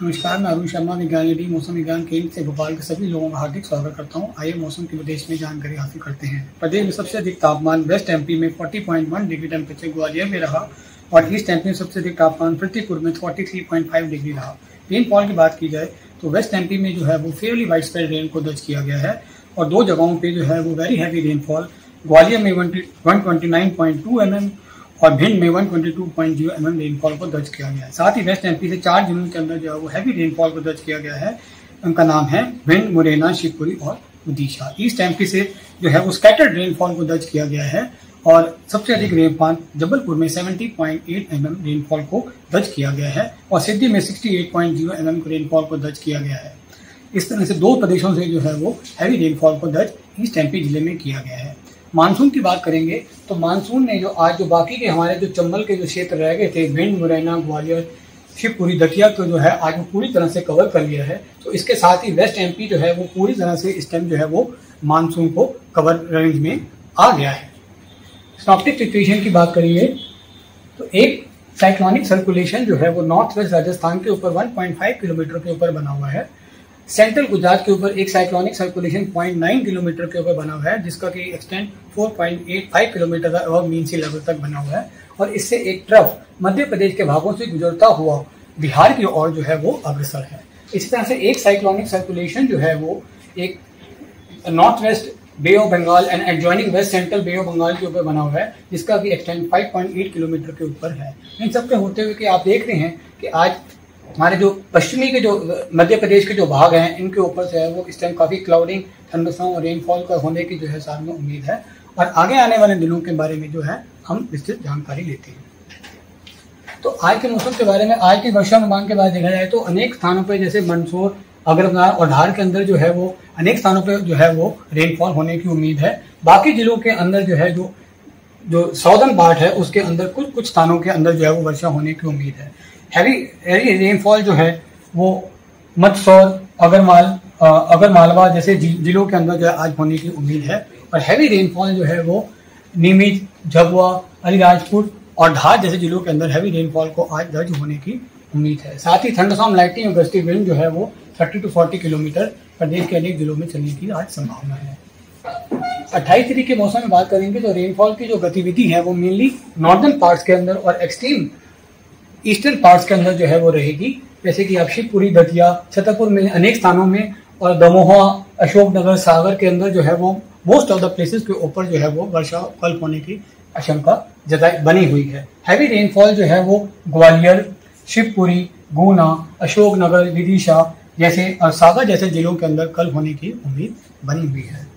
नमस्कार, मैं अरुण शर्मा विज्ञान निधि मौसम विज्ञान केंद्र से भोपाल के सभी लोगों का हार्दिक स्वागत करता हूं। आइए मौसम की प्रदेश में जानकारी हासिल करते हैं। प्रदेश में सबसे अधिक तापमान वेस्ट एमपी में 40.1 डिग्री टेम्परेचर ग्वालियर में रहा और ईस्ट एमपी में सबसे अधिक तापमान फतेहपुर में 43.5 डिग्री रहा। रेनफॉल की बात की जाए तो वेस्ट एमपी में जो है वो फेयरली वाइड स्प्रेड रेन को दर्ज किया गया है और दो जगहों पे जो है वो वेरी हैवी रेनफॉल ग्वालियर में 129.2 mm और भिंड में 122.0 mm रेनफॉल को दर्ज किया गया है। साथ ही वेस्ट एमपी से 4 जिलों के अंदर जो है वो हैवी रेनफॉल को दर्ज किया गया है। उनका नाम है भिंड, मुरैना, शिवपुरी और विदिशा। ईस्ट एमपी से जो है वो स्कैटर्ड रेनफॉल को दर्ज किया गया है और सबसे अधिक रेनफॉल जबलपुर में 70.8 mm रेनफॉल को दर्ज किया गया है और सिद्धि में 68.0 mm रेनफॉल को दर्ज किया गया है। इस तरह से दो प्रदेशों से जो है वो हैवी रेनफॉल को दर्ज ईस्ट एमपी जिले में किया गया है। मानसून की बात करेंगे तो मानसून ने जो आज जो बाकी के हमारे जो चंबल के जो क्षेत्र रह गए थे, भिंड, मुरैना, ग्वालियर, शिवपुरी, दतिया को जो है आज वो पूरी तरह से कवर कर लिया है। तो इसके साथ ही वेस्ट एमपी जो है वो पूरी तरह से इस टाइम जो है वो मानसून को कवर रेंज में आ गया है। सिनॉप्टिक सिचुएशन की बात करिए तो एक साइक्लोनिक सर्कुलेशन जो है वो नॉर्थ वेस्ट राजस्थान के ऊपर 1.5 किलोमीटर के ऊपर बना हुआ है। सेंट्रल गुजरात के ऊपर एक साइक्लोनिक सर्कुलेशन 0.9 किलोमीटर के ऊपर बना हुआ है, जिसका कि एक्सटेंड 4.85 किलोमीटर का अबव मीन सी लेवल तक बना हुआ है और इससे एक ट्रफ मध्य प्रदेश के भागों से गुजरता हुआ बिहार की ओर जो है वो अग्रसर है। इसी तरह से एक साइक्लोनिक सर्कुलेशन जो है वो एक north west bay of Bengal and adjoining west central bay of Bengal के ऊपर बना हुआ है, जिसका कि एक्सटेंड 5.8 किलोमीटर के ऊपर है। इन सबके होते हुए कि आप देख रहे हैं कि आज हमारे जो पश्चिमी के जो मध्य प्रदेश के जो भाग हैं इनके ऊपर से है वो इस टाइम काफ़ी क्लाउडिंग, थंडरस्टॉर्म और रेनफॉल का होने की जो है सामने उम्मीद है और आगे आने वाले दिनों के बारे में जो है हम विस्तृत जानकारी लेते हैं। तो आज के मौसम के बारे में आज की वर्षानुमान के बाद देखा जाए तो अनेक स्थानों पर जैसे मंदसौर, अग्रवाल और धार के अंदर जो है वो अनेक स्थानों पर जो है वो रेनफॉल होने की उम्मीद है। बाकी जिलों के अंदर जो है जो साउदर्न पार्ट है उसके अंदर कुछ स्थानों के अंदर जो है वो वर्षा होने की उम्मीद है। हैवी रेनफॉल जो है वो मंदसौर, अगर मालवा जैसे जिलों के अंदर जो है आज होने की उम्मीद है और हैवी रेनफॉल जो है वो नीमच, झाबुआ, अलीराजपुर और धार जैसे जिलों के अंदर हैवी रेनफॉल को आज दर्ज होने की उम्मीद है। साथ ही थंडरस्टॉर्म, लाइटनिंग और गस्टी विंड जो है वो 30 to 40 किलोमीटर प्रदेश के अनेक जिलों में चलने की आज संभावना है। 28 तारीख के मौसम में बात करेंगे तो रेनफॉल की जो गतिविधि है वो मेनली नॉर्दर्न पार्ट्स के अंदर और एक्सट्रीम ईस्टर्न पार्ट्स के अंदर जो है वो रहेगी। जैसे कि अब शिवपुरी, दतिया, छतरपुर में अनेक स्थानों में और दमोहा, अशोकनगर, सागर के अंदर जो है वो मोस्ट ऑफ द प्लेसेस के ऊपर जो है वो वर्षा कल होने की आशंका बनी हुई है। हैवी रेनफॉल जो है वो ग्वालियर, शिवपुरी, गुना, अशोकनगर, विदिशा जैसे और सागर जैसे जिलों के अंदर कल होने की उम्मीद बनी हुई है।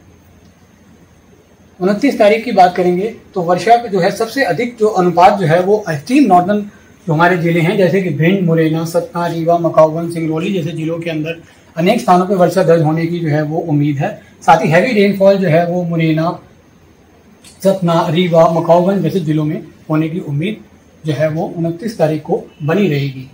29 तारीख की बात करेंगे तो वर्षा जो है सबसे अधिक जो अनुपात जो है वो एक्सट्रीम नॉर्दर्न जो हमारे जिले हैं जैसे कि भिंड, मुरैना, सतना, रीवा, मकाऊगंज, सिंगरौली जैसे जिलों के अंदर अनेक स्थानों पर वर्षा दर्ज होने की जो है वो उम्मीद है। साथ ही हैवी रेनफॉल जो है वो मुरैना, सतना, रीवा, मकाऊगंज जैसे जिलों में होने की उम्मीद जो है वो 29 तारीख को बनी रहेगी।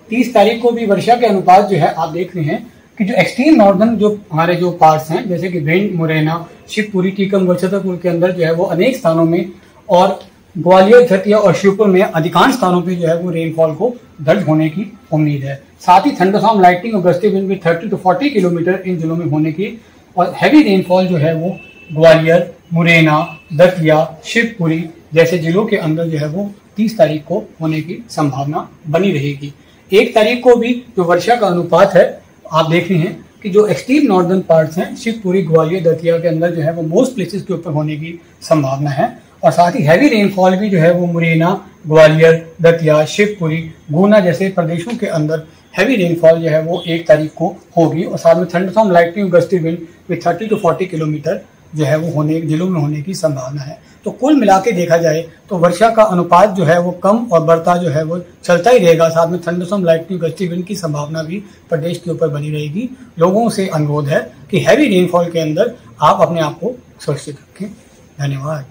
30 तारीख को भी वर्षा के अनुपात जो है आप देख रहे हैं कि जो एक्सट्रीम नॉर्दर्न जो हमारे जो पार्ट्स हैं जैसे कि भिंड, मुरैना, शिवपुरी, टीकमगढ़, छतरपुर के अंदर जो है वो अनेक स्थानों में और ग्वालियर, दतिया और शिवपुर में अधिकांश स्थानों पे जो है वो रेनफॉल को दर्ज होने की उम्मीद है। साथ ही थंडरस्टॉर्म, लाइटनिंग और गस्टी विंड भी 30 to 40 किलोमीटर इन जिलों में होने की और हैवी रेनफॉल जो है वो ग्वालियर, मुरैना, दतिया, शिवपुरी जैसे जिलों के अंदर जो है वो 30 तारीख को होने की संभावना बनी रहेगी। 1 तारीख को भी जो वर्षा का अनुपात है आप देख रहे हैं कि जो एक्सट्रीम नॉर्दर्न पार्ट्स हैं शिवपुरी, ग्वालियर, दतिया के अंदर जो है वो मोस्ट प्लेसेस के ऊपर होने की संभावना है और साथ ही हैवी रेनफॉल भी जो है वो मुरैना, ग्वालियर, दतिया, शिवपुरी, गुना जैसे प्रदेशों के अंदर हैवी रेनफॉल जो है वो 1 तारीख को होगी और साथ में thunderstorm, lightning, gusty wind with 30 to 40 kilometre जो है वो जिलों में होने की संभावना है। तो कुल मिला के देखा जाए तो वर्षा का अनुपात जो है वो कम और बढ़ता जो है वो चलता ही रहेगा। साथ में थंडरस्टॉर्म, लाइटनिंग, गस्टी विंड की संभावना भी प्रदेश के ऊपर बनी रहेगी। लोगों से अनुरोध है कि हैवी रेनफॉल के अंदर आप अपने आप को सुरक्षित रखें। धन्यवाद।